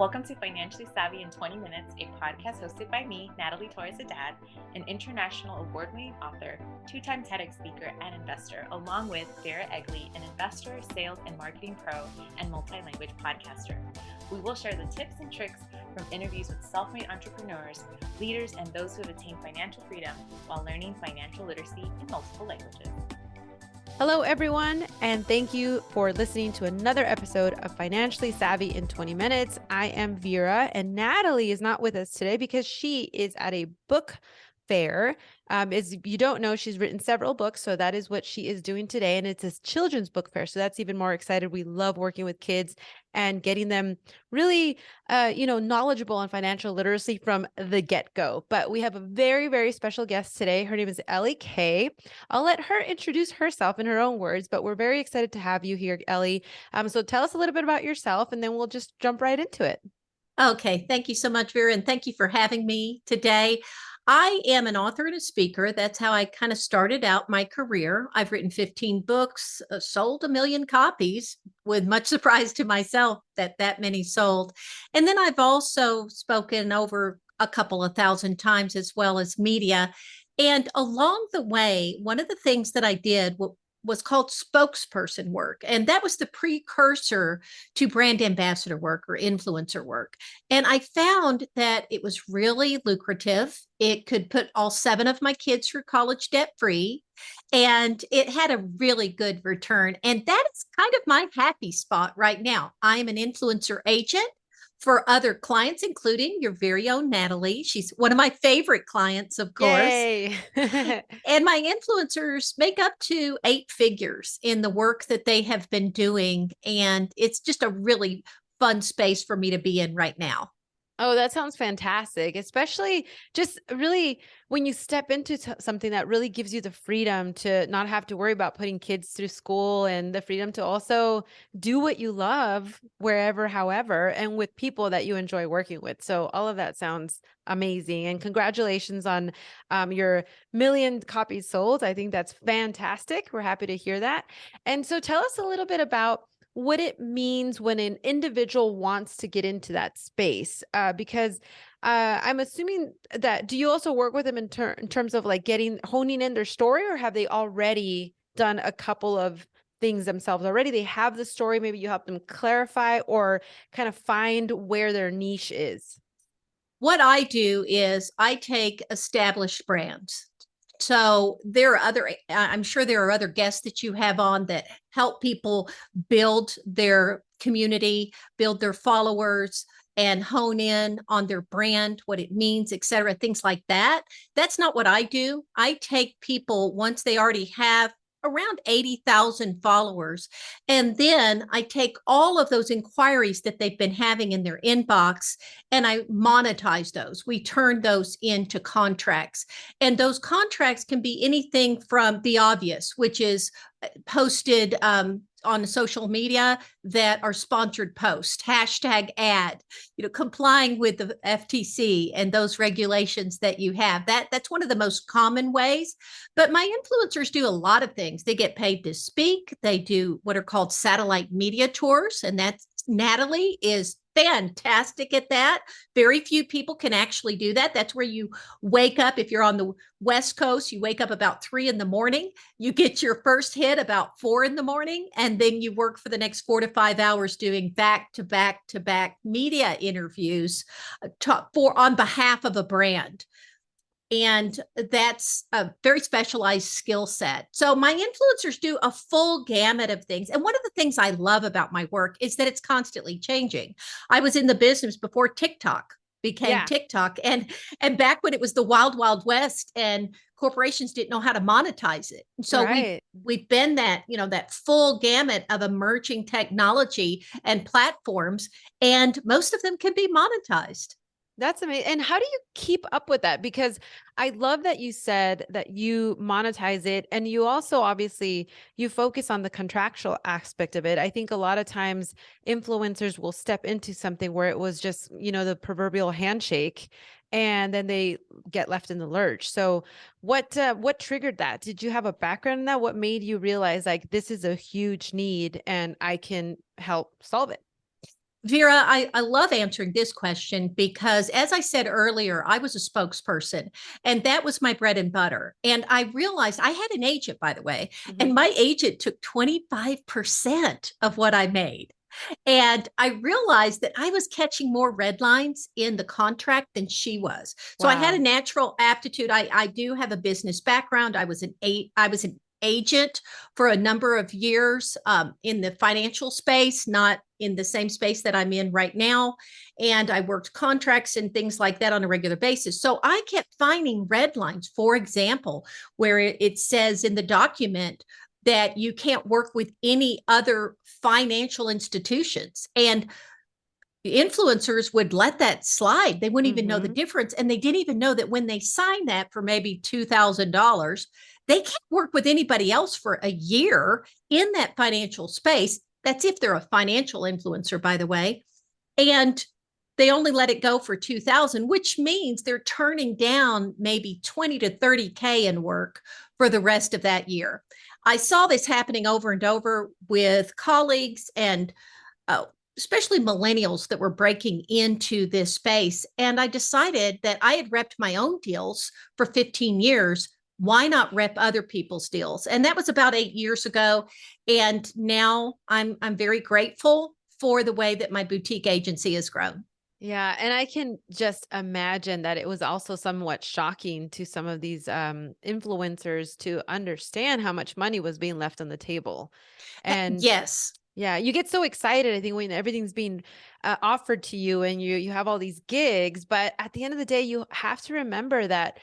Welcome to Financially Savvy in 20 Minutes, a podcast hosted by me, Natalie Torres-Haddad, an international award-winning author, two-time TEDx speaker, and investor, along with Vera Egley, an investor, sales, and marketing pro, and multi-language podcaster. We will share the tips and tricks from interviews with self-made entrepreneurs, leaders, and those who have attained financial freedom while learning financial literacy in multiple languages. Hello, everyone, and thank you for listening to another episode of Financially Savvy in 20 Minutes. I am Vera, and Natalie is not with us today because she is at a book fair. As you don't know, she's written several books, so that is what she is doing today, and it's a children's book fair, so that's even more excited. We love working with kids and getting them really, knowledgeable on financial literacy from the get-go. But we have a very, very special guest today. Her name is Ellie Kay. I'll let her introduce herself in her own words, but we're very excited to have you here, Ellie. So tell us a little bit about yourself, and then we'll just jump right into it. Okay, thank you so much, Vera, and thank you for having me today. I am an author and a speaker. That's how I kind of started out my career. I've written 15 books, sold 1 million copies, with much surprise to myself that many sold. And then I've also spoken over a couple of thousand times as well as media. And along the way, one of the things that I did was called spokesperson work. And that was the precursor to brand ambassador work or influencer work. And I found that it was really lucrative. It could put all 7 of my kids through college debt free. And it had a really good return. And that is kind of my happy spot right now. I'm an influencer agent for other clients, including your very own Natalie. She's one of my favorite clients, of course. Yay. And my influencers make up to 8 figures in the work that they have been doing. And it's just a really fun space for me to be in right now. Oh, that sounds fantastic, especially just really when you step into something that really gives you the freedom to not have to worry about putting kids through school and the freedom to also do what you love wherever, however, and with people that you enjoy working with. So all of that sounds amazing. And congratulations on your 1 million copies sold. I think that's fantastic. We're happy to hear that. And so tell us a little bit about what it means when an individual wants to get into that space, because I'm assuming that, do you also work with them in terms of like honing in their story, or have they already done a couple of things themselves already? They have the story, maybe you help them clarify or kind of find where their niche is. What I do is I take established brands. So I'm sure there are other guests that you have on that help people build their community, build their followers, and hone in on their brand, what it means, et cetera, things like that. That's not what I do. I take people once they already have around 80,000 followers. And then I take all of those inquiries that they've been having in their inbox and I monetize those. We turn those into contracts. And those contracts can be anything from the obvious, which is posted on social media that are sponsored posts, hashtag ad, complying with the FTC and those regulations that you have. That's one of the most common ways. But my influencers do a lot of things. They get paid to speak. They do what are called satellite media tours. And that's Natalie is fantastic at that. Very few people can actually do that. That's where you wake up. If you're on the West Coast, you wake up about 3 a.m. You get your first hit about 4 a.m. And then you work for the next 4 to 5 hours doing back to back to back media interviews on behalf of a brand. And that's a very specialized skill set. So my influencers do a full gamut of things. And one of the things I love about my work is that it's constantly changing. I was in the business before TikTok became TikTok. And back when it was the wild, wild west and corporations didn't know how to monetize it. So we've been that full gamut of emerging technology and platforms, and most of them can be monetized. That's amazing. And how do you keep up with that? Because I love that you said that you monetize it, and you also obviously you focus on the contractual aspect of it. I think a lot of times influencers will step into something where it was just, the proverbial handshake, and then they get left in the lurch. So what triggered that? Did you have a background in that? What made you realize like this is a huge need and I can help solve it? Vera, I love answering this question because, as I said earlier, I was a spokesperson and that was my bread and butter. And I realized I had an agent, by the way, and my agent took 25% of what I made. And I realized that I was catching more red lines in the contract than she was. So I had a Wow. natural aptitude. I do have a business background. I was an agent for a number of years in the financial space, not in the same space that I'm in right now. And I worked contracts and things like that on a regular basis. So I kept finding red lines, for example, where it says in the document that you can't work with any other financial institutions. And influencers would let that slide. They wouldn't even know the difference. And they didn't even know that when they sign that for maybe $2,000, they can't work with anybody else for a year in that financial space. That's if they're a financial influencer, by the way. And they only let it go for 2,000, which means they're turning down maybe 20 to 30K in work for the rest of that year. I saw this happening over and over with colleagues and especially millennials that were breaking into this space. And I decided that I had repped my own deals for 15 years. Why not rep other people's deals? And that was about 8 years ago. And now I'm very grateful for the way that my boutique agency has grown. Yeah. And I can just imagine that it was also somewhat shocking to some of these influencers to understand how much money was being left on the table. And yes. yeah, you get so excited, I think, when everything's being offered to you and you have all these gigs. But at the end of the day, you have to remember that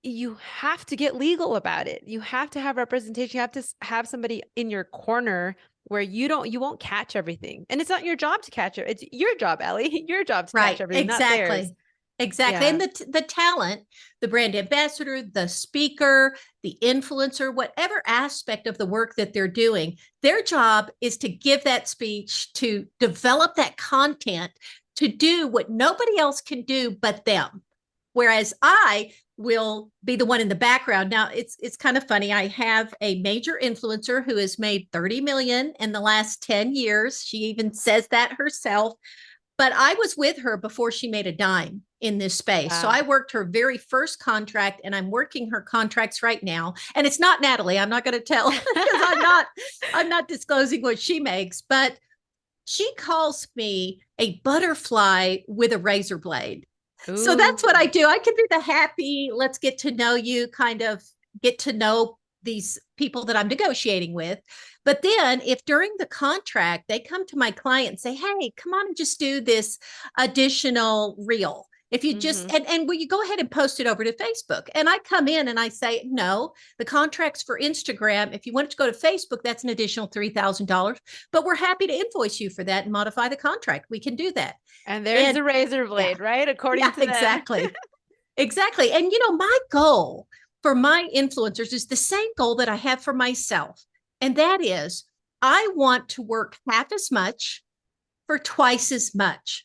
you have to get legal about it. You have to have representation. You have to have somebody in your corner where you won't catch everything. And it's not your job to catch it. It's your job, Ellie, your job to catch Right. everything, not theirs. Exactly. Exactly. Yeah. And the talent, the brand ambassador, the speaker, the influencer, whatever aspect of the work that they're doing, their job is to give that speech, to develop that content, to do what nobody else can do but them. Whereas I will be the one in the background. Now it's kind of funny. I have a major influencer who has made 30 million in the last 10 years. She even says that herself. But I was with her before she made a dime in this space. Wow. So I worked her very first contract and I'm working her contracts right now. And it's not Natalie. I'm not going to tell because I'm not disclosing what she makes, but she calls me a butterfly with a razor blade. So that's what I do. I can do the happy, let's get to know you, kind of get to know these people that I'm negotiating with. But then if during the contract, they come to my client and say, hey, come on and just do this additional reel. If you just, and will you go ahead and post it over to Facebook? And I come in and I say, no, the contract's for Instagram. If you want it to go to Facebook, that's an additional $3,000, but we're happy to invoice you for that and modify the contract. We can do that. And there's the razor blade, right? According to them. Exactly. Exactly. And, my goal for my influencers is the same goal that I have for myself. And that is, I want to work half as much for twice as much.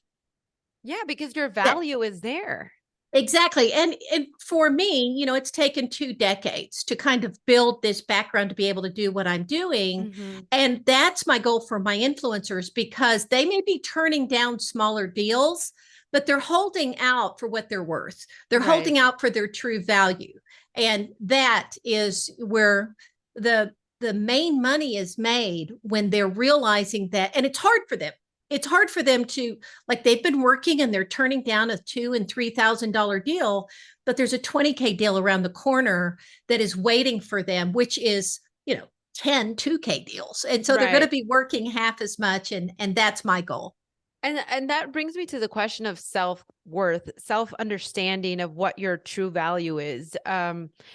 Yeah, because your value is there. Exactly. And for me, it's taken 2 decades to kind of build this background to be able to do what I'm doing. And that's my goal for my influencers, because they may be turning down smaller deals, but they're holding out for what they're worth. They're holding out for their true value. And that is where the main money is made, when they're realizing that, and it's hard for them. It's hard for them to, like, they've been working and they're turning down a $2,000 and $3,000 deal, but there's a 20K deal around the corner that is waiting for them, which is, 10 2K deals. And so they're going to be working half as much. And that's my goal. And that brings me to the question of self-worth, self-understanding of what your true value is.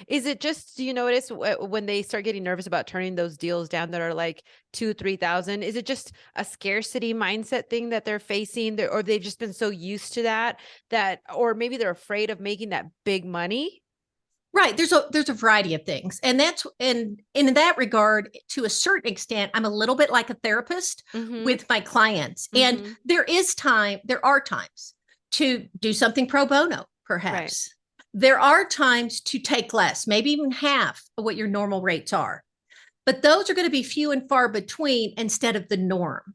Is it just, do you notice when they start getting nervous about turning those deals down that are like 2,000-3,000, is it just a scarcity mindset thing that they're facing, or they've just been so used to that, or maybe they're afraid of making that big money? Right. There's a variety of things. And that's, and in that regard, to a certain extent, I'm a little bit like a therapist with my clients. And there are times to do something pro bono, perhaps. There are times to take less, maybe even half of what your normal rates are. But those are going to be few and far between instead of the norm.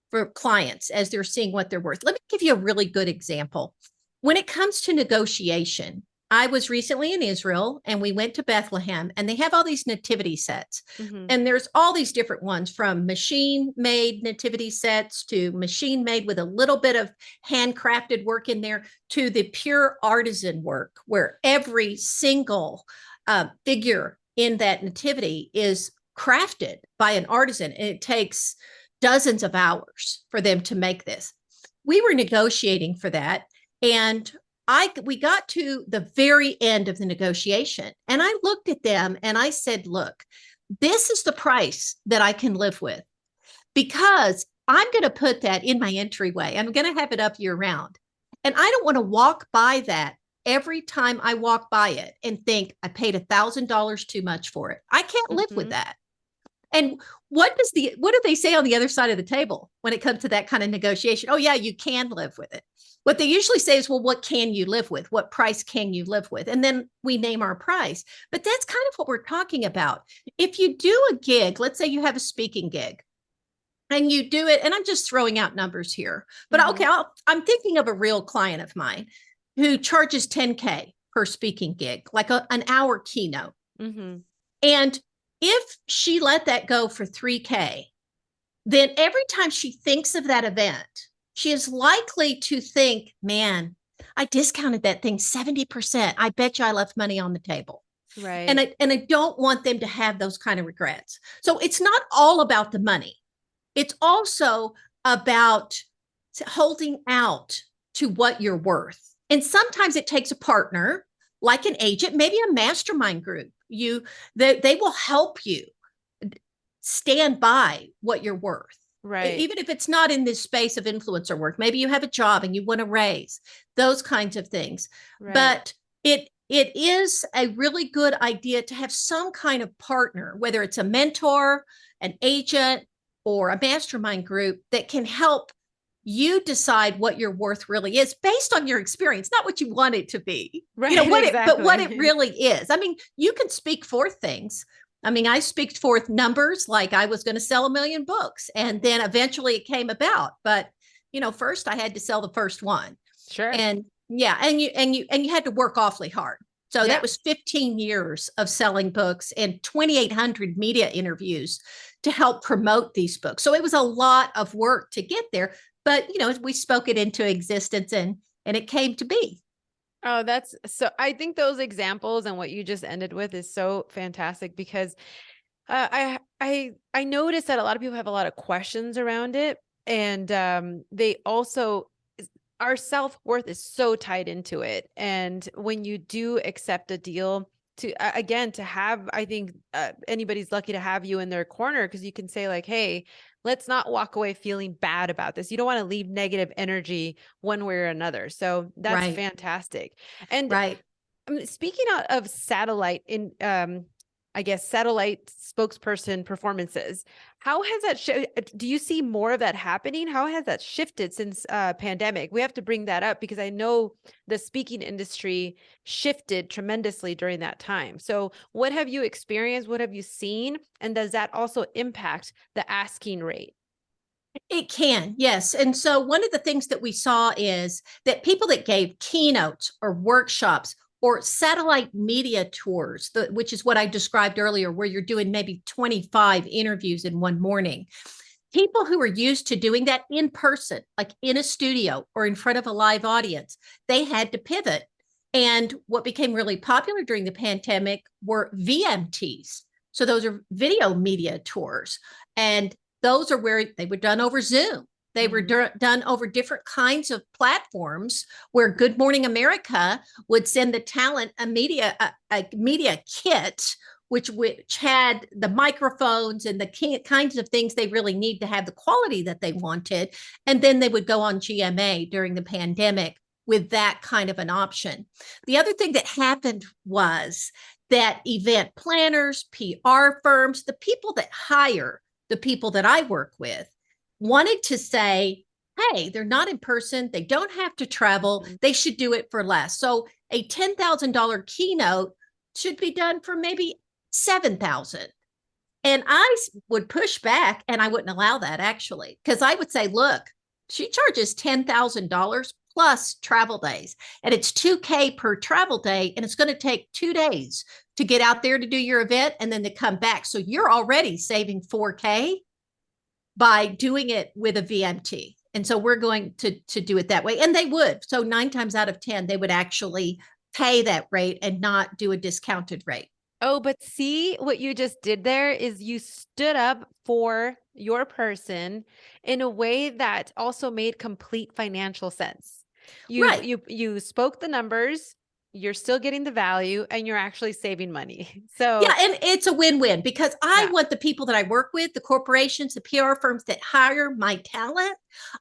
for clients as they're seeing what they're worth. Let me give you a really good example. When it comes to negotiation, I was recently in Israel and we went to Bethlehem, and they have all these nativity sets. Mm-hmm. And there's all these different ones, from machine made nativity sets to machine made with a little bit of handcrafted work in there, to the pure artisan work where every single figure in that nativity is crafted by an artisan. And it takes dozens of hours for them to make this. We were negotiating for that. And we got to the very end of the negotiation, and I looked at them and I said, look, this is the price that I can live with, because I'm going to put that in my entryway. I'm going to have it up year round. And I don't want to walk by that every time I walk by it and think I paid $1,000 too much for it. I can't live with that. And what do they say on the other side of the table when it comes to that kind of negotiation? Oh yeah, you can live with it. What they usually say is, well, what can you live with? What price can you live with? And then we name our price. But that's kind of what we're talking about. If you do a gig, let's say you have a speaking gig and you do it, and I'm just throwing out numbers here, but okay, I'm thinking of a real client of mine who charges $10K per speaking gig, like an hour keynote. And if she let that go for $3K, then every time she thinks of that event, she is likely to think, man, I discounted that thing 70%. I bet you I left money on the table. Right. And I don't want them to have those kind of regrets. So it's not all about the money. It's also about holding out to what you're worth. And sometimes it takes a partner, like an agent, maybe a mastermind group. They will help you stand by what you're worth. Right. Even if it's not in this space of influencer work, maybe you have a job and you want to raise those kinds of things. Right. But it is a really good idea to have some kind of partner, whether it's a mentor, an agent, or a mastermind group that can help you decide what your worth really is based on your experience, not what you want it to be. Right. But what it really is. I mean, you can speak forth things. I mean, I speak forth numbers like I was going to sell 1 million books, and then eventually it came about. But, first I had to sell the first one. Sure. And yeah. And you had to work awfully hard. So that was 15 years of selling books and 2,800 media interviews to help promote these books. So it was a lot of work to get there, but, we spoke it into existence and it came to be. Oh, I think those examples and what you just ended with is so fantastic, because I noticed that a lot of people have a lot of questions around it, and they also, our self-worth is so tied into it. And when you do accept a deal, to have, I think anybody's lucky to have you in their corner, because you can say like, hey, let's not walk away feeling bad about this. You don't want to leave negative energy one way or another. So that's fantastic. And speaking of satellite satellite spokesperson performances, how has that do you see more of that happening? How has that shifted since pandemic? We have to bring that up because I know the speaking industry shifted tremendously during that time. So what have you experienced? What have you seen? And does that also impact the asking rate? It can, yes. And so one of the things that we saw is that people that gave keynotes or workshops or satellite media tours, which is what I described earlier, where you're doing maybe 25 interviews in one morning. People who are used to doing that in person, like in a studio or in front of a live audience, they had to pivot. And what became really popular during the pandemic were VMTs. So those are video media tours. And those are where they were done over Zoom. They were done over different kinds of platforms, where Good Morning America would send the talent a media kit, which had the microphones and the kinds of things they really need to have the quality that they wanted. And then they would go on GMA during the pandemic with that kind of an option. The other thing that happened was that event planners, PR firms, the people that hire the people that I work with, wanted to say, hey, they're not in person. They don't have to travel. They should do it for less. So a $10,000 keynote should be done for maybe $7,000. And would push back and I wouldn't allow that actually, because I would say, look, she charges $10,000 plus travel days, and it's $2,000 per travel day. And it's going to take 2 days to get out there to do your event and then to come back. So you're already saving $4,000 by doing it with a VMT. And so we're going to do it that way. And they would. So 9 times out of 10, they would actually pay that rate and not do a discounted rate. Oh, but see what you just did there is you stood up for your person in a way that also made complete financial sense. You spoke the numbers, you're still getting the value, and you're actually saving money. So yeah, and it's a win-win because I want the people that I work with, the corporations, the PR firms that hire my talent,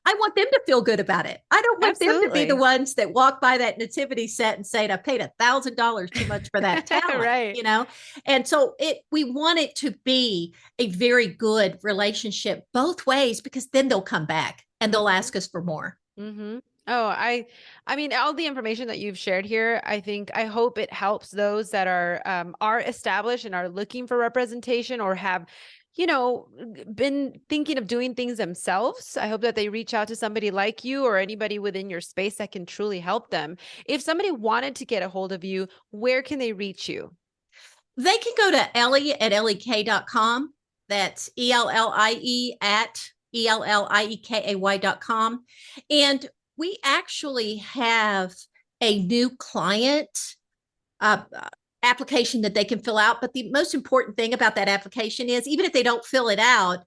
I want them to feel good about it. I don't want them to be the ones that walk by that nativity set and say, I paid $1,000 too much for that talent, right. you know? And so we want it to be a very good relationship both ways, because then they'll come back and they'll ask us for more. Mm-hmm. Oh, I mean, all the information that you've shared here, I hope it helps those that are established and are looking for representation or have, been thinking of doing things themselves. I hope that they reach out to somebody like you or anybody within your space that can truly help them. If somebody wanted to get a hold of you, where can they reach you? They can go to Ellie at elliekay.com. That's ELLIE at ELLIEKAY.com. And we actually have a new client application that they can fill out. But the most important thing about that application is, even if they don't fill it out,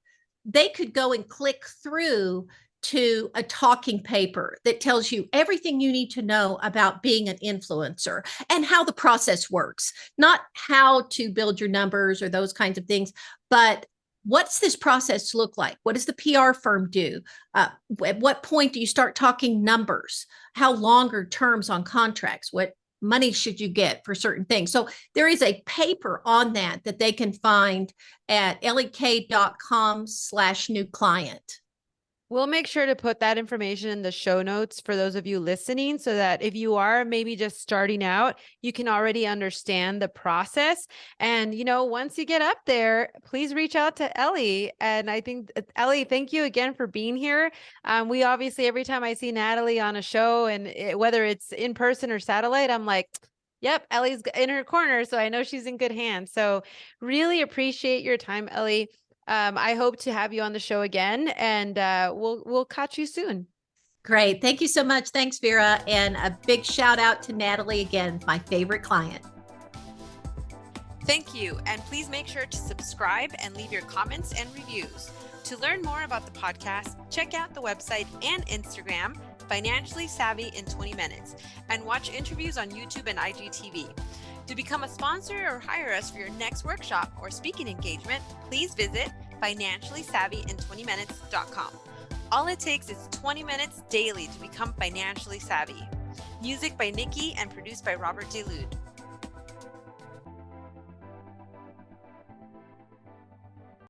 they could go and click through to a talking paper that tells you everything you need to know about being an influencer and how the process works. Not how to build your numbers or those kinds of things, but what's this process look like? What does the PR firm do? At what point do you start talking numbers? How long are terms on contracts? What money should you get for certain things? So there is a paper on that they can find at elliekay.com/new client. We'll make sure to put that information in the show notes for those of you listening, so that if you are maybe just starting out, you can already understand the process. And, once you get up there, please reach out to Ellie. And I think, Ellie, thank you again for being here. We obviously, every time I see Natalie on a show, and whether it's in person or satellite, I'm like, yep, Ellie's in her corner. So I know she's in good hands. So really appreciate your time, Ellie. I hope to have you on the show again, and we'll catch you soon. Great. Thank you so much. Thanks, Vera. And a big shout out to Natalie again, my favorite client. Thank you. And please make sure to subscribe and leave your comments and reviews. To learn more about the podcast, check out the website and Instagram, Financially Savvy in 20 Minutes, and watch interviews on YouTube and IGTV. To become a sponsor or hire us for your next workshop or speaking engagement, please visit financiallysavvyin20minutes.com. All it takes is 20 minutes daily to become financially savvy. Music by Nikki and produced by Robert DeLude.